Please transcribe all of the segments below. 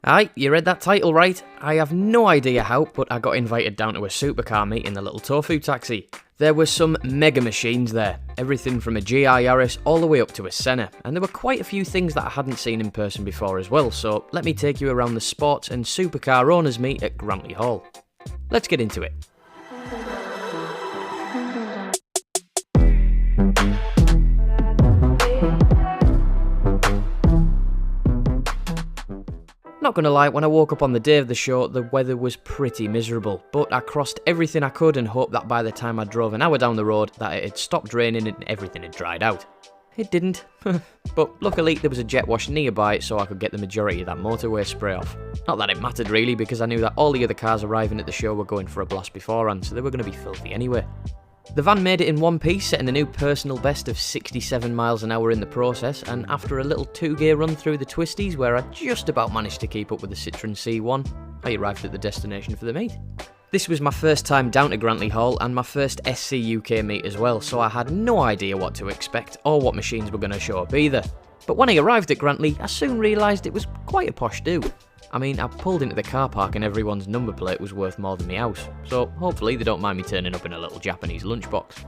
Aye, you read that title right. I have no idea how, but I got invited down to a supercar meet in the little tofu taxi. There were some mega machines there, everything from a GI Yaris all the way up to a Senna, and there were quite a few things that I hadn't seen in person before as well, so let me take you around the sports and supercar owners meet at Grantley Hall. Let's get into it. Not gonna lie, when I woke up on the day of the show, the weather was pretty miserable, but I crossed everything I could and hoped that by the time I drove an hour down the road that it had stopped raining and everything had dried out. It didn't, but luckily there was a jet wash nearby so I could get the majority of that motorway spray off. Not that it mattered really, because I knew that all the other cars arriving at the show were going for a blast beforehand, so they were going to be filthy anyway. The van made it in one piece, setting a new personal best of 67 miles an hour in the process, and after a little two-gear run through the twisties where I just about managed to keep up with the Citroen C1, I arrived at the destination for the meet. This was my first time down to Grantley Hall and my first SC UK meet as well, so I had no idea what to expect or what machines were going to show up either. But when I arrived at Grantley, I soon realised it was quite a posh do. I mean, I pulled into the car park and everyone's number plate was worth more than my house, so hopefully they don't mind me turning up in a little Japanese lunchbox.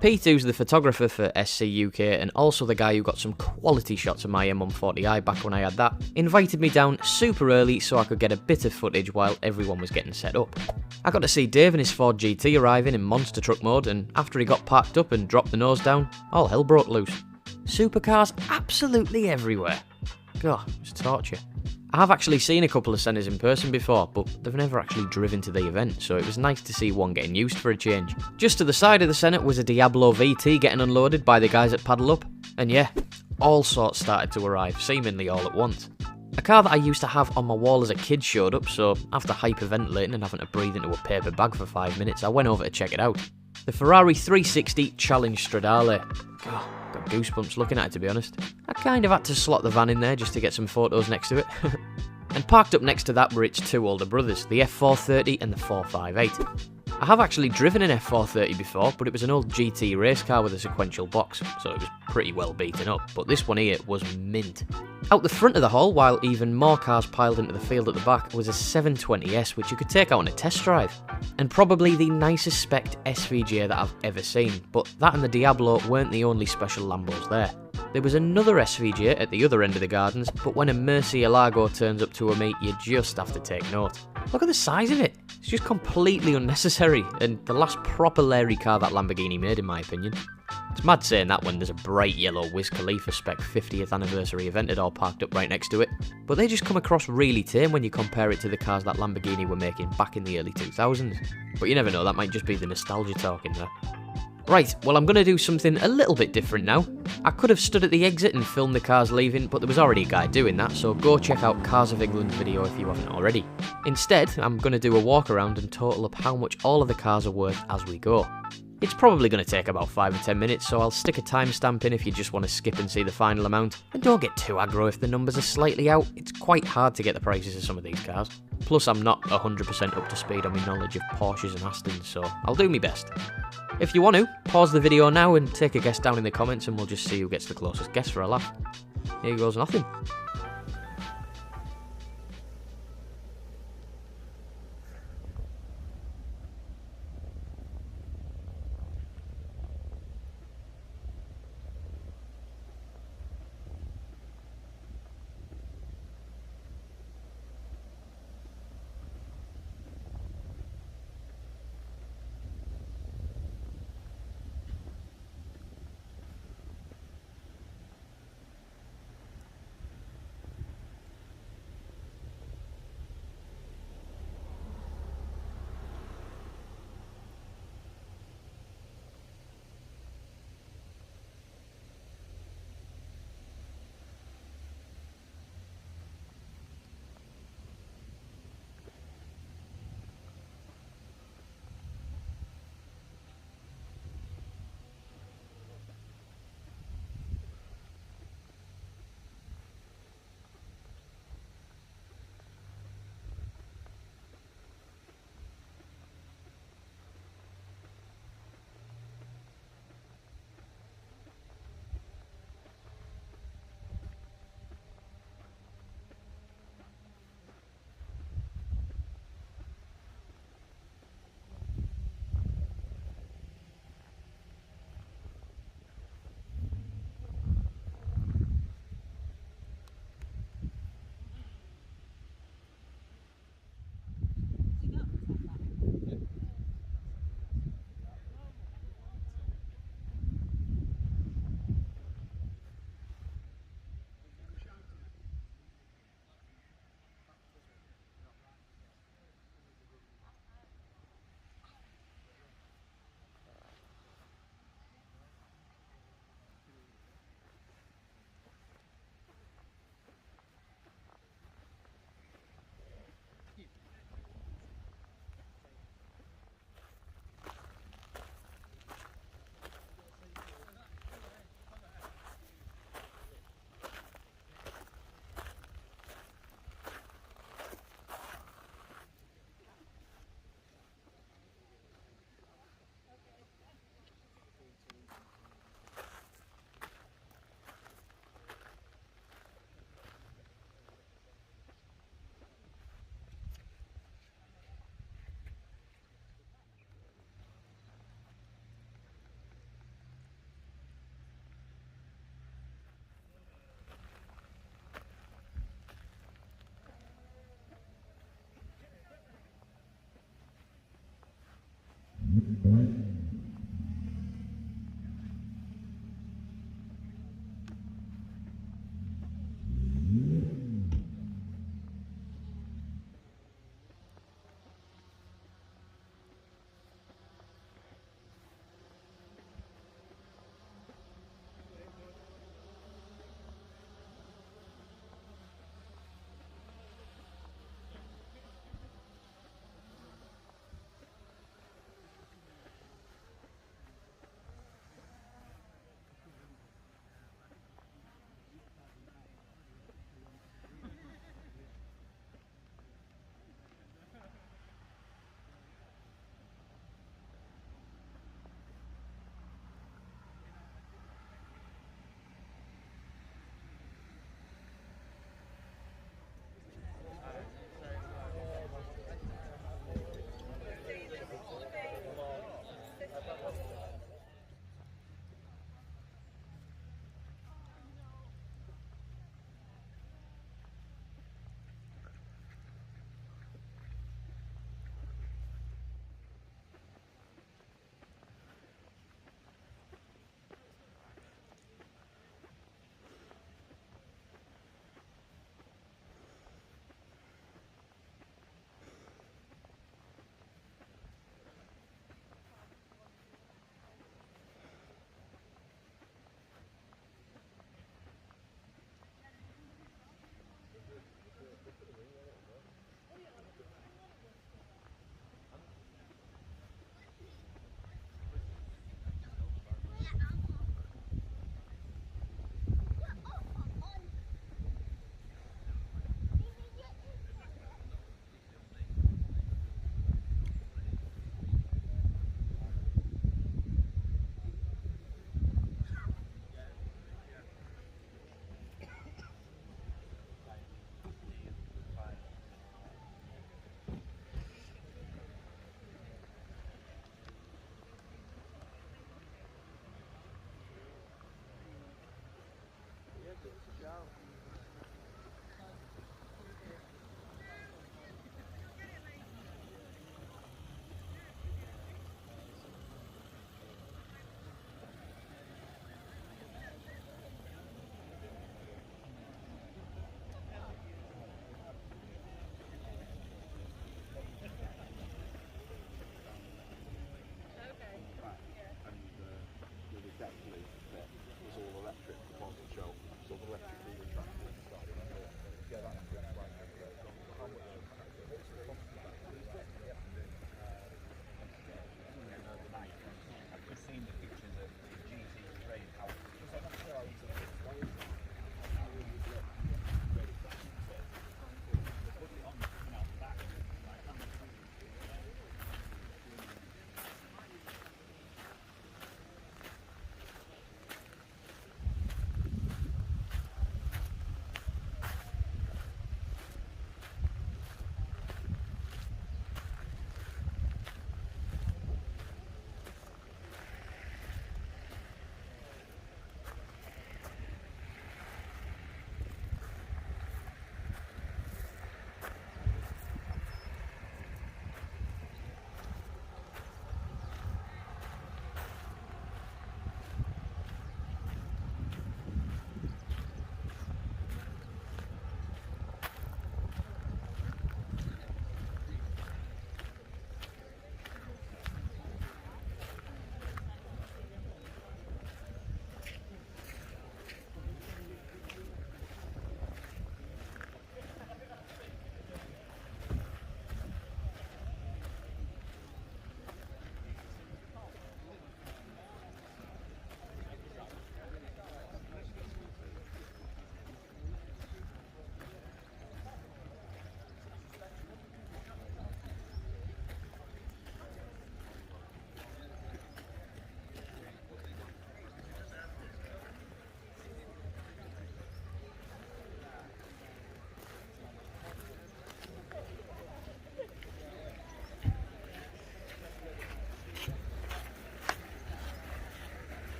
P2's the photographer for SC UK and also the guy who got some quality shots of my M140i back when I had that, invited me down super early so I could get a bit of footage while everyone was getting set up. I got to see Dave and his Ford GT arriving in monster truck mode, and after he got parked up and dropped the nose down, all hell broke loose. Supercars absolutely everywhere. God, it was torture. I have actually seen a couple of Sennas in person before, but they've never actually driven to the event, so it was nice to see one getting used for a change. Just to the side of the Senna was a Diablo VT getting unloaded by the guys at Paddle Up, and yeah, all sorts started to arrive, seemingly all at once. A car that I used to have on my wall as a kid showed up, so after hyperventilating and having to breathe into a paper bag for 5 minutes, I went over to check it out. The Ferrari 360 Challenge Stradale. God, got goosebumps looking at it, to be honest. I kind of had to slot the van in there just to get some photos next to it. And parked up next to that were its two older brothers, the F430 and the 458. I have actually driven an F430 before, but it was an old GT race car with a sequential box, so it was pretty well beaten up, but this one here was mint. Out the front of the hall, while even more cars piled into the field at the back, was a 720S which you could take out on a test drive. And probably the nicest spec'd SVJ that I've ever seen, but that and the Diablo weren't the only special Lambos there. There was another SVJ at the other end of the gardens, but when a Murcielago turns up to a meet, you just have to take note. Look at the size of it. It's just completely unnecessary, and the last proper Larry car that Lamborghini made in my opinion. It's mad saying that when there's a bright yellow Wiz Khalifa spec 50th anniversary event all parked up right next to it, but they just come across really tame when you compare it to the cars that Lamborghini were making back in the early 2000s. But you never know, that might just be the nostalgia talking there. Right, well I'm going to do something a little bit different now. I could have stood at the exit and filmed the cars leaving, but there was already a guy doing that, so go check out Cars of England's video if you haven't already. Instead, I'm going to do a walk around and total up how much all of the cars are worth as we go. It's probably going to take about 5 or 10 minutes, so I'll stick a timestamp in if you just want to skip and see the final amount. And don't get too aggro if the numbers are slightly out, it's quite hard to get the prices of some of these cars. Plus I'm not 100% up to speed on my knowledge of Porsches and Astons, so I'll do my best. If you want to, pause the video now and take a guess down in the comments and we'll just see who gets the closest guess for a laugh. Here goes nothing.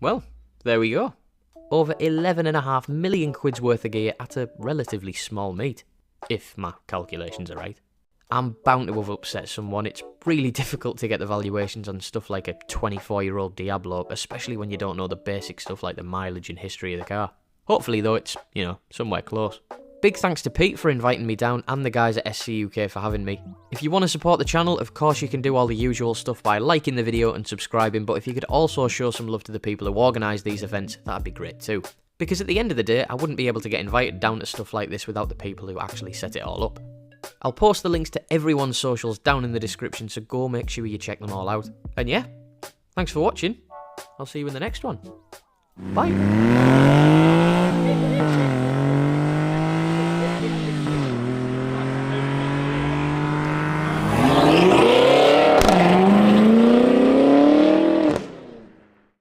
well, there we go. Over 11.5 million quid's worth of gear at a relatively small meet, if my calculations are right. I'm bound to have upset someone. It's really difficult to get the valuations on stuff like a 24-year-old Diablo, especially when you don't know the basic stuff like the mileage and history of the car. Hopefully though it's, somewhere close. Big thanks to Pete for inviting me down and the guys at SC UK for having me. If you want to support the channel, of course you can do all the usual stuff by liking the video and subscribing, but if you could also show some love to the people who organise these events, that'd be great too. Because at the end of the day, I wouldn't be able to get invited down to stuff like this without the people who actually set it all up. I'll post the links to everyone's socials down in the description, so go make sure you check them all out. And yeah, thanks for watching. I'll see you in the next one. Bye.